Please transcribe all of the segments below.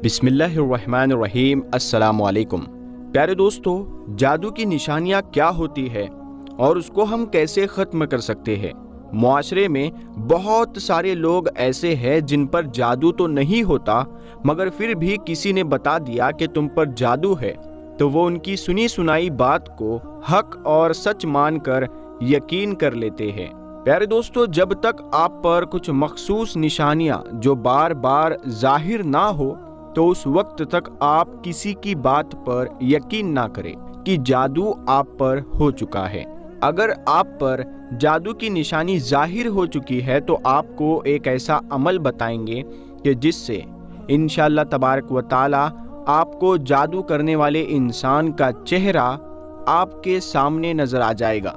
بسم اللہ الرحمن الرحیم۔ السلام علیکم پیارے دوستو، جادو کی نشانیاں کیا ہوتی ہے اور اس کو ہم کیسے ختم کر سکتے ہیں؟ معاشرے میں بہت سارے لوگ ایسے ہیں جن پر جادو تو نہیں ہوتا، مگر پھر بھی کسی نے بتا دیا کہ تم پر جادو ہے تو وہ ان کی سنی سنائی بات کو حق اور سچ مان کر یقین کر لیتے ہیں۔ پیارے دوستو، جب تک آپ پر کچھ مخصوص نشانیاں جو بار بار ظاہر نہ ہو تو اس وقت تک آپ کسی کی بات پر یقین نہ کریں کہ جادو آپ پر ہو چکا ہے۔ اگر آپ پر جادو کی نشانی ظاہر ہو چکی ہے تو آپ کو ایک ایسا عمل بتائیں گے کہ جس سے انشاءاللہ تبارک و تعالی آپ کو جادو کرنے والے انسان کا چہرہ آپ کے سامنے نظر آ جائے گا،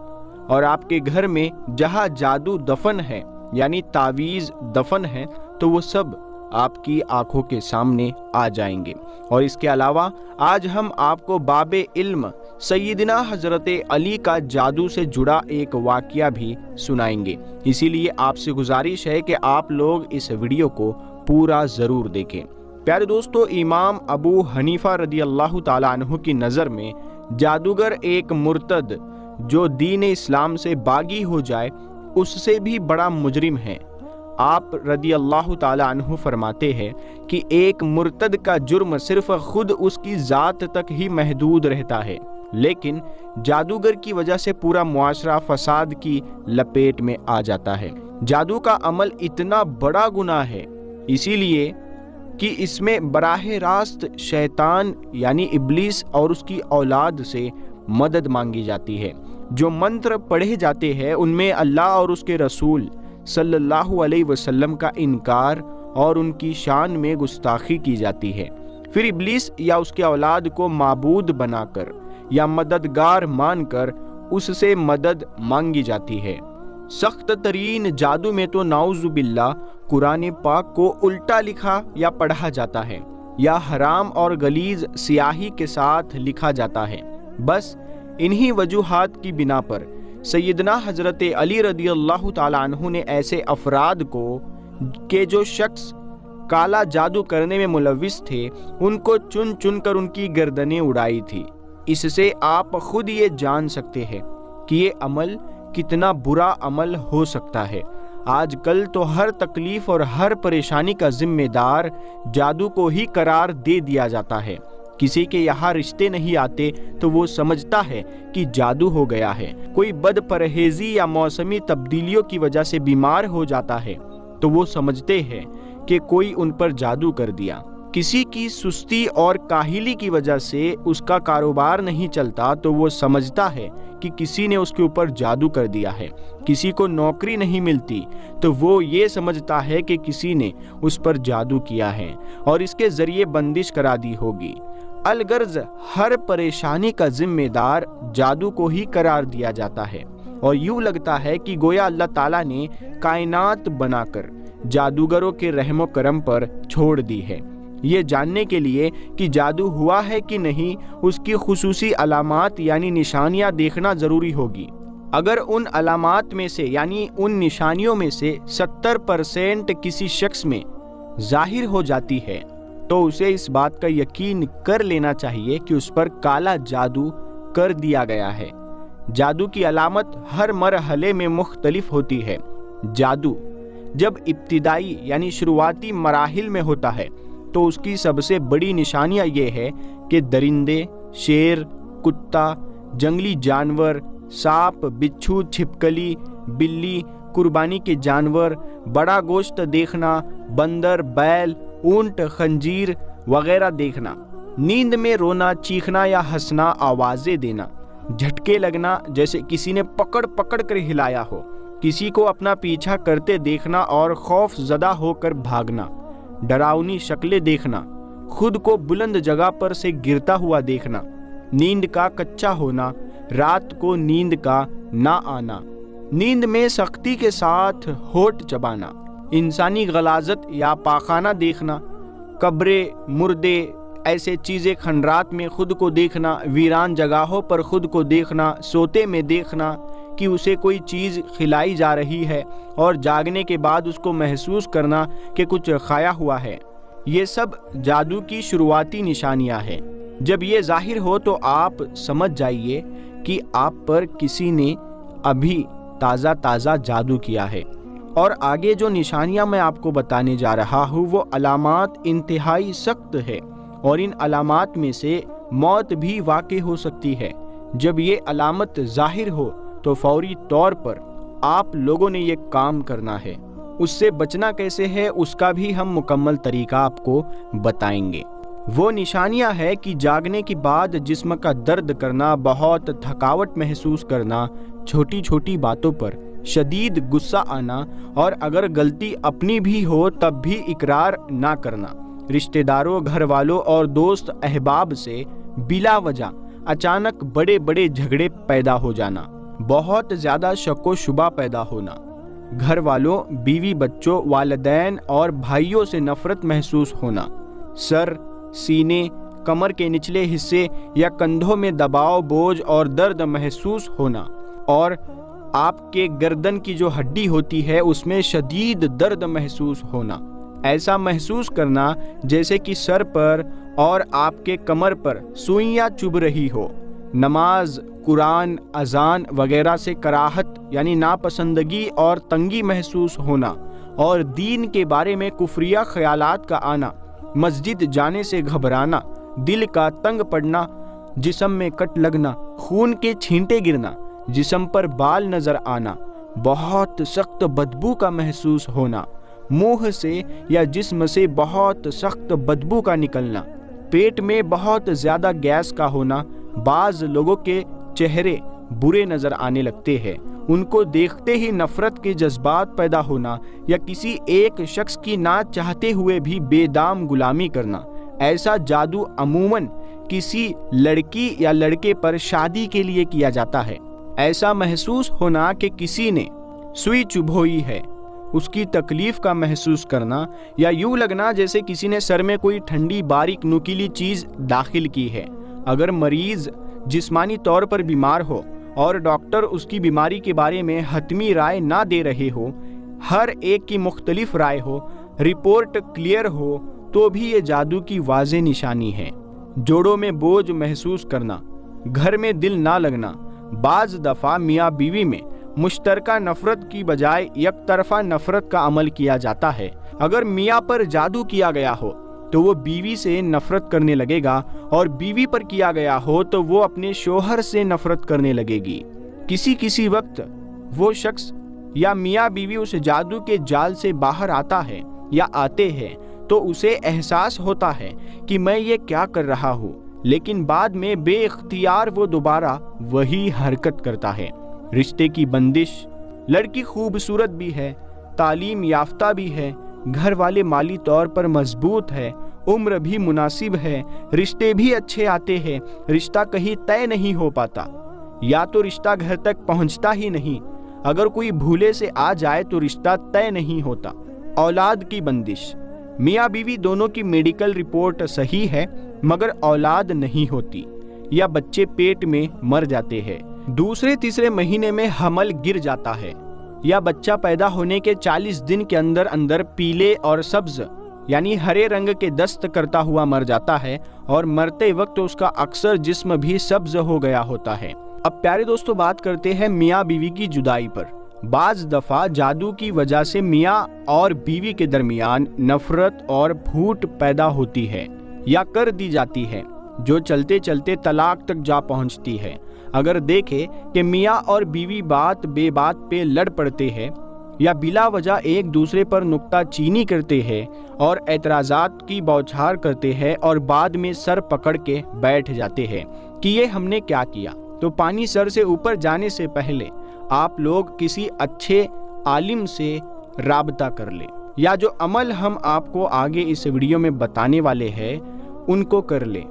اور آپ کے گھر میں جہاں جادو دفن ہے یعنی تعویذ دفن ہے تو وہ سب آپ کی آنکھوں کے سامنے آ جائیں گے۔ اور اس کے علاوہ آج ہم آپ کو باب علم سیدنا حضرت علی کا جادو سے جڑا ایک واقعہ بھی سنائیں گے، اسی لیے آپ سے گزارش ہے کہ آپ لوگ اس ویڈیو کو پورا ضرور دیکھیں۔ پیارے دوستو، امام ابو حنیفہ رضی اللہ تعالیٰ عنہ کی نظر میں جادوگر ایک مرتد جو دین اسلام سے باغی ہو جائے اس سے بھی بڑا مجرم ہے۔ آپ رضی اللہ تعالیٰ عنہ فرماتے ہیں کہ ایک مرتد کا جرم صرف خود اس کی ذات تک ہی محدود رہتا ہے، لیکن جادوگر کی وجہ سے پورا معاشرہ فساد کی لپیٹ میں آ جاتا ہے۔ جادو کا عمل اتنا بڑا گناہ ہے اسی لیے کہ اس میں براہ راست شیطان یعنی ابلیس اور اس کی اولاد سے مدد مانگی جاتی ہے۔ جو منتر پڑھے جاتے ہیں ان میں اللہ اور اس کے رسول صلی اللہ علیہ وسلم کا انکار اور ان کی شان میں گستاخی کی جاتی ہے۔ پھر ابلیس یا اس کے اولاد کو معبود بنا کر یا مددگار مان کر اس سے مدد مانگی جاتی ہے۔ سخت ترین جادو میں تو نعوذ باللہ قرآن پاک کو الٹا لکھا یا پڑھا جاتا ہے یا حرام اور غلیظ سیاہی کے ساتھ لکھا جاتا ہے۔ بس انہی وجوہات کی بنا پر سیدنا حضرت علی رضی اللہ تعالیٰ عنہ نے ایسے افراد کو کہ جو شخص کالا جادو کرنے میں ملوث تھے ان کو چن چن کر ان کی گردنیں اڑائی تھی۔ اس سے آپ خود یہ جان سکتے ہیں کہ یہ عمل کتنا برا عمل ہو سکتا ہے۔ آج کل تو ہر تکلیف اور ہر پریشانی کا ذمہ دار جادو کو ہی قرار دے دیا جاتا ہے۔ کسی کے یہاں رشتے نہیں آتے تو وہ سمجھتا ہے کہ جادو ہو گیا ہے۔ کوئی بد پرہیزی یا موسمی تبدیلیوں کی وجہ سے بیمار ہو جاتا ہے تو وہ سمجھتے ہیں کہ کوئی ان پر جادو کر دیا۔ کسی کی سستی اور کاہلی کی وجہ سے اس کا کاروبار نہیں چلتا تو وہ سمجھتا ہے کہ کسی نے اس کے اوپر جادو کر دیا ہے۔ کسی کو نوکری نہیں ملتی تو وہ یہ سمجھتا ہے کہ کسی نے اس پر جادو کیا ہے اور اس کے ذریعے بندش کرا دی ہوگی۔ الغرض ہر پریشانی کا ذمہ دار جادو کو ہی قرار دیا جاتا ہے، اور یوں لگتا ہے کہ گویا اللہ تعالیٰ نے کائنات بنا کر جادوگروں کے رحم و کرم پر چھوڑ دی ہے۔ یہ جاننے کے لیے کہ جادو ہوا ہے کہ نہیں اس کی خصوصی علامات یعنی نشانیاں دیکھنا ضروری ہوگی۔ اگر ان علامات میں سے یعنی ان نشانیوں میں سے 70% کسی شخص میں ظاہر ہو جاتی ہے تو اسے اس بات کا یقین کر لینا چاہیے کہ اس پر کالا جادو کر دیا گیا ہے۔ جادو کی علامت ہر مرحلے میں مختلف ہوتی ہے۔ جادو جب ابتدائی یعنی شروعاتی مراحل میں ہوتا ہے تو اس کی سب سے بڑی نشانیاں یہ ہے کہ درندے، شیر، کتا، جنگلی جانور، سانپ، بچھو، چھپکلی، بلی، قربانی کے جانور، بڑا گوشت دیکھنا، بندر، بیل، اونٹ، خنزیر وغیرہ دیکھنا، نیند میں رونا، چیخنا یا ہنسنا، آوازیں دینا، جھٹکے لگنا جیسے کسی نے پکڑ پکڑ کر ہلایا ہو، کسی کو اپنا پیچھا کرتے دیکھنا اور خوف زدہ ہو کر بھاگنا، ڈراؤنی شکلیں دیکھنا، خود کو بلند جگہ پر سے گرتا ہوا دیکھنا، نیند کا کچا ہونا، رات کو نیند کا نہ آنا، نیند میں سختی کے ساتھ ہونٹ چبانا، انسانی غلاظت یا پاخانہ دیکھنا، قبریں، مردے، ایسے چیزیں کھنڈرات میں خود کو دیکھنا، ویران جگہوں پر خود کو دیکھنا، سوتے میں دیکھنا کہ اسے کوئی چیز کھلائی جا رہی ہے اور جاگنے کے بعد اس کو محسوس کرنا کہ کچھ کھایا ہوا ہے، یہ سب جادو کی شروعاتی نشانیاں ہیں۔ جب یہ ظاہر ہو تو آپ سمجھ جائیے کہ آپ پر کسی نے ابھی تازہ جادو کیا ہے۔ اور آگے جو نشانیاں میں آپ کو بتانے جا رہا ہوں وہ علامات انتہائی سخت ہے، اور ان علامات میں سے موت بھی واقع ہو سکتی ہے۔ جب یہ علامت ظاہر ہو تو فوری طور پر آپ لوگوں نے یہ کام کرنا ہے۔ اس سے بچنا کیسے ہے اس کا بھی ہم مکمل طریقہ آپ کو بتائیں گے۔ وہ نشانیاں ہے کہ جاگنے کے بعد جسم کا درد کرنا، بہت تھکاوٹ محسوس کرنا، چھوٹی چھوٹی باتوں پر شدید غصہ آنا، اور اگر غلطی اپنی بھی ہو تب بھی اقرار نہ کرنا، رشتہ داروں، گھر والوں اور دوست احباب سے بلا وجہ اچانک بڑے بڑے جھگڑے پیدا ہو جانا، بہت زیادہ شک و شبہ پیدا ہونا، گھر والوں، بیوی، بچوں، والدین اور بھائیوں سے نفرت محسوس ہونا، سر، سینے، کمر کے نچلے حصے یا کندھوں میں دباؤ، بوجھ اور درد محسوس ہونا، اور آپ کے گردن کی جو ہڈی ہوتی ہے اس میں شدید درد محسوس ہونا، ایسا محسوس کرنا جیسے کہ سر پر اور آپ کے کمر پر سوئیاں چبھ رہی ہو، نماز، قرآن، اذان وغیرہ سے کراہت یعنی ناپسندگی اور تنگی محسوس ہونا، اور دین کے بارے میں کفریہ خیالات کا آنا، مسجد جانے سے گھبرانا، دل کا تنگ پڑنا، جسم میں کٹ لگنا، خون کے چھینٹے گرنا، جسم پر بال نظر آنا، بہت سخت بدبو کا محسوس ہونا، منہ سے یا جسم سے بہت سخت بدبو کا نکلنا، پیٹ میں بہت زیادہ گیس کا ہونا، بعض لوگوں کے چہرے برے نظر آنے لگتے ہیں، ان کو دیکھتے ہی نفرت کے جذبات پیدا ہونا، یا کسی ایک شخص کی نہ چاہتے ہوئے بھی بے دام غلامی کرنا۔ ایسا جادو عموماً کسی لڑکی یا لڑکے پر شادی کے لیے کیا جاتا ہے۔ ایسا محسوس ہونا کہ کسی نے سوئی چبھوئی ہے، اس کی تکلیف کا محسوس کرنا، یا یوں لگنا جیسے کسی نے سر میں کوئی ٹھنڈی باریک نوکیلی چیز داخل کی ہے۔ اگر مریض جسمانی طور پر بیمار ہو اور ڈاکٹر اس کی بیماری کے بارے میں حتمی رائے نہ دے رہے ہو، ہر ایک کی مختلف رائے ہو، رپورٹ کلیئر ہو، تو بھی یہ جادو کی واضح نشانی ہے۔ جوڑوں میں بوجھ محسوس کرنا، گھر میں دل نہ لگنا، بعض دفعہ میاں بیوی میں مشترکہ نفرت کی بجائے یک طرفہ نفرت کا عمل کیا جاتا ہے۔ اگر میاں پر جادو کیا گیا ہو تو وہ بیوی سے نفرت کرنے لگے گا، اور بیوی پر کیا گیا ہو تو وہ اپنے شوہر سے نفرت کرنے لگے گی۔ کسی وقت وہ شخص یا میاں بیوی اس جادو کے جال سے باہر آتا ہے یا آتے ہیں تو اسے احساس ہوتا ہے کہ میں یہ کیا کر رہا ہوں، لیکن بعد میں بے اختیار وہ دوبارہ وہی حرکت کرتا ہے۔ رشتے کی بندش، لڑکی خوبصورت بھی ہے، تعلیم یافتہ بھی ہے، گھر والے مالی طور پر مضبوط ہے، عمر بھی مناسب ہے، رشتے بھی اچھے آتے ہیں، رشتہ کہیں طے نہیں ہو پاتا، یا تو رشتہ گھر تک پہنچتا ہی نہیں، اگر کوئی بھولے سے آ جائے تو رشتہ طے نہیں ہوتا۔ اولاد کی بندش، میاں بیوی دونوں کی میڈیکل رپورٹ صحیح ہے مگر اولاد نہیں ہوتی، یا بچے پیٹ میں مر جاتے ہیں، دوسرے تیسرے مہینے میں حمل گر جاتا ہے، یا بچہ پیدا ہونے کے 40 دن کے اندر پیلے اور سبز یعنی ہرے رنگ کے دست کرتا ہوا مر جاتا ہے، اور مرتے وقت اس کا اکثر جسم بھی سبز ہو گیا ہوتا ہے۔ اب پیارے دوستو بات کرتے ہیں میاں بیوی کی جدائی پر۔ بعض دفعہ جادو کی وجہ سے میاں اور بیوی کے درمیان نفرت اور پھوٹ پیدا ہوتی ہے یا کر دی جاتی ہے، جو چلتے چلتے طلاق تک جا پہنچتی ہے۔ اگر دیکھے کہ میاں اور بیوی بات بے بات پہ لڑ پڑتے ہیں یا بلا وجہ ایک دوسرے پر نکتہ چینی کرتے ہیں اور اعتراضات کی بوچھار کرتے ہیں اور بعد میں سر پکڑ کے بیٹھ جاتے ہیں کہ یہ ہم نے کیا کیا، تو پانی سر سے اوپر جانے سے پہلے آپ لوگ کسی اچھے عالم سے رابطہ کر لیں، یا جو عمل ہم آپ کو آگے اس ویڈیو میں بتانے والے ہیں ان کو کر لیں۔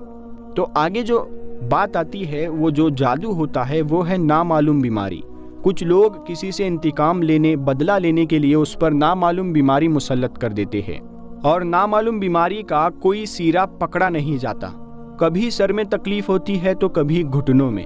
تو آگے جو بات آتی ہے وہ جو جادو ہوتا ہے وہ ہے نامعلوم بیماری۔ کچھ لوگ کسی سے انتقام لینے، بدلہ لینے کے لیے اس پر نامعلوم بیماری مسلط کر دیتے ہیں، اور نامعلوم بیماری کا کوئی سیرا پکڑا نہیں جاتا۔ کبھی سر میں تکلیف ہوتی ہے تو کبھی گھٹنوں میں،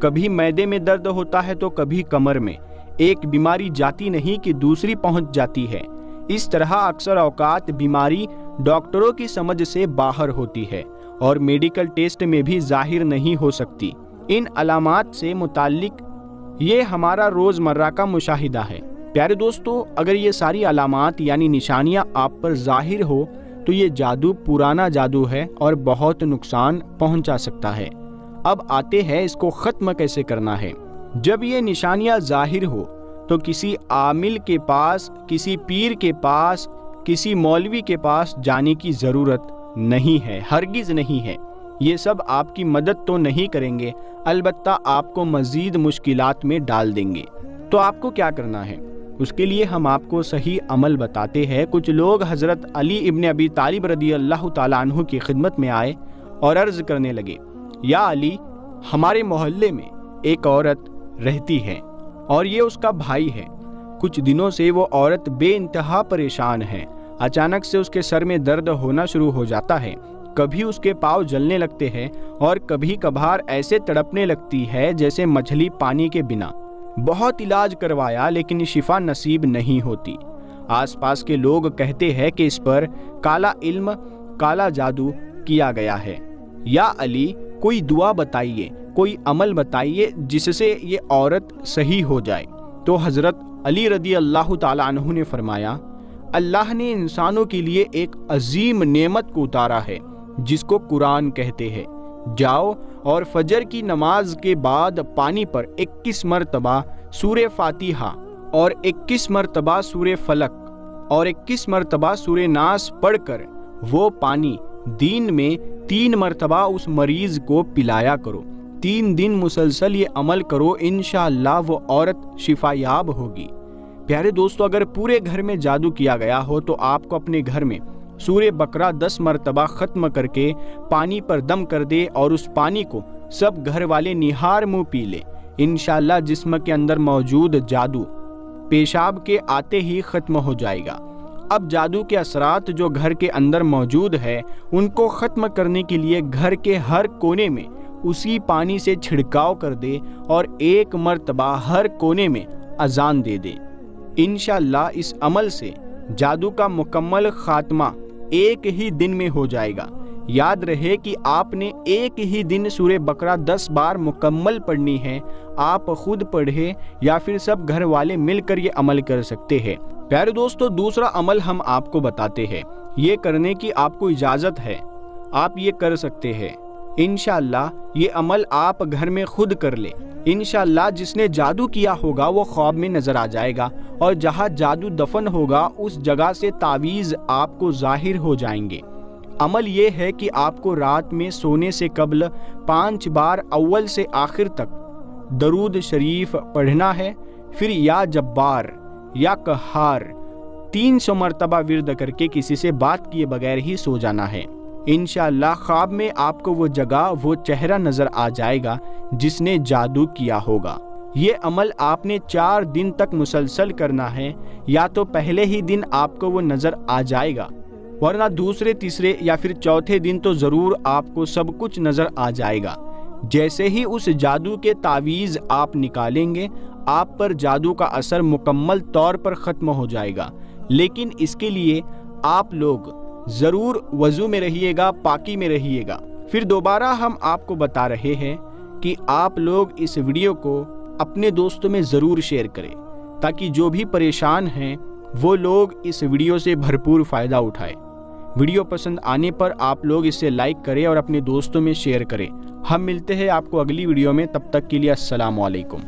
کبھی معدے میں درد ہوتا ہے تو کبھی کمر میں، ایک بیماری جاتی نہیں کہ دوسری پہنچ جاتی ہے۔ اس طرح اکثر اوقات بیماری ڈاکٹروں کی سمجھ سے باہر ہوتی ہے اور میڈیکل ٹیسٹ میں بھی ظاہر نہیں ہو سکتی۔ ان علامات سے متعلق یہ ہمارا روزمرہ کا مشاہدہ ہے۔ پیارے دوستو، اگر یہ ساری علامات یعنی نشانیاں آپ پر ظاہر ہو تو یہ جادو پرانا جادو ہے اور بہت نقصان پہنچا سکتا ہے۔ اب آتے ہیں اس کو ختم کیسے کرنا ہے۔ جب یہ نشانیاں ظاہر ہو تو کسی عامل کے پاس، کسی پیر کے پاس، کسی مولوی کے پاس جانے کی ضرورت نہیں ہے، ہرگز نہیں ہے۔ یہ سب آپ کی مدد تو نہیں کریں گے، البتہ آپ کو مزید مشکلات میں ڈال دیں گے۔ تو آپ کو کیا کرنا ہے؟ اس کے لیے ہم آپ کو صحیح عمل بتاتے ہیں۔ کچھ لوگ حضرت علی ابن ابی طالب رضی اللہ تعالیٰ عنہ کی خدمت میں آئے اور عرض کرنے لگے، یا علی، ہمارے محلے میں ایک عورت رہتی ہے اور یہ اس کا بھائی ہے۔ کچھ دنوں سے وہ عورت بے انتہا پریشان ہے۔ اچانک سے اس کے سر میں درد ہونا شروع ہو جاتا ہے، کبھی اس کے پاؤں جلنے لگتے ہیں اور کبھی کبھار ایسے تڑپنے لگتی ہے جیسے مچھلی پانی کے بنا۔ بہت علاج کروایا لیکن شفا نصیب نہیں ہوتی۔ آس پاس کے لوگ کہتے ہیں کہ اس پر کالا علم، کالا جادو کیا گیا ہے۔ یا علی، کوئی دعا بتائیے، کوئی عمل بتائیے جس سے یہ عورت صحیح ہو جائے۔ تو حضرت علی رضی اللہ تعالیٰ عنہ نے فرمایا، اللہ نے انسانوں کے لیے ایک عظیم نعمت کو اتارا ہے جس کو قرآن کہتے ہیں۔ جاؤ اور فجر کی نماز کے بعد پانی پر 21 مرتبہ سورہ فاتحہ اور 21 مرتبہ سورہ فلق اور 21 مرتبہ سورہ ناس پڑھ کر وہ پانی دن میں 3 مرتبہ اس مریض کو پلایا کرو۔ 3 دن مسلسل یہ عمل کرو، انشاءاللہ وہ عورت شفا یاب ہوگی۔ پیارے دوستو، اگر پورے گھر میں جادو کیا گیا ہو تو آپ کو اپنے گھر میں سورہ بقرہ 10 مرتبہ ختم کر کے پانی پر دم کر دے اور اس پانی کو سب گھر والے نہار منہ پی لے۔ انشاءاللہ جسم کے اندر موجود جادو پیشاب کے آتے ہی ختم ہو جائے گا۔ اب جادو کے اثرات جو گھر کے اندر موجود ہے ان کو ختم کرنے کے لیے گھر کے ہر کونے میں اسی پانی سے چھڑکاؤ کر دے اور 1 مرتبہ ہر کونے میں اذان دے دے۔ انشاءاللہ اس عمل سے جادو کا مکمل خاتمہ ایک ہی دن میں ہو جائے گا۔ یاد رہے کہ آپ نے ایک ہی دن سورہ بقرہ 10 بار مکمل پڑھنی ہے۔ آپ خود پڑھے یا پھر سب گھر والے مل کر یہ عمل کر سکتے ہیں۔ پیارے دوستو، دوسرا عمل ہم آپ کو بتاتے ہیں، یہ کرنے کی آپ کو اجازت ہے، آپ یہ کر سکتے ہیں۔ انشاءاللہ یہ عمل آپ گھر میں خود کر لیں۔ انشاءاللہ جس نے جادو کیا ہوگا وہ خواب میں نظر آ جائے گا اور جہاں جادو دفن ہوگا اس جگہ سے تعویذ آپ کو ظاہر ہو جائیں گے۔ عمل یہ ہے کہ آپ کو رات میں سونے سے قبل 5 بار اول سے آخر تک درود شریف پڑھنا ہے، پھر یا جبار یا قہار 300 مرتبہ ورد کر کے کسی سے بات کیے بغیر ہی سو جانا ہے۔ انشاءاللہ خواب میں آپ کو وہ جگہ، وہ چہرہ نظر آ جائے گا جس نے جادو کیا ہوگا۔ یہ عمل آپ نے 4 دن تک مسلسل کرنا ہے، یا تو پہلے ہی دن آپ کو وہ نظر آ جائے گا، ورنہ دوسرے، تیسرے یا پھر چوتھے دن تو ضرور آپ کو سب کچھ نظر آ جائے گا۔ جیسے ہی اس جادو کے تعویذ آپ نکالیں گے، آپ پر جادو کا اثر مکمل طور پر ختم ہو جائے گا۔ لیکن اس کے لیے آپ لوگ ضرور وضو میں رہیے گا، پاکی میں رہیے گا۔ پھر دوبارہ ہم آپ کو بتا رہے ہیں کہ آپ لوگ اس ویڈیو کو اپنے دوستوں میں ضرور شیئر کریں تاکہ جو بھی پریشان ہیں وہ لوگ اس ویڈیو سے بھرپور فائدہ اٹھائیں۔ ویڈیو پسند آنے پر آپ لوگ اسے لائک کریں اور اپنے دوستوں میں شیئر کریں۔ ہم ملتے ہیں آپ کو اگلی ویڈیو میں، تب تک کے لیے السلام علیکم۔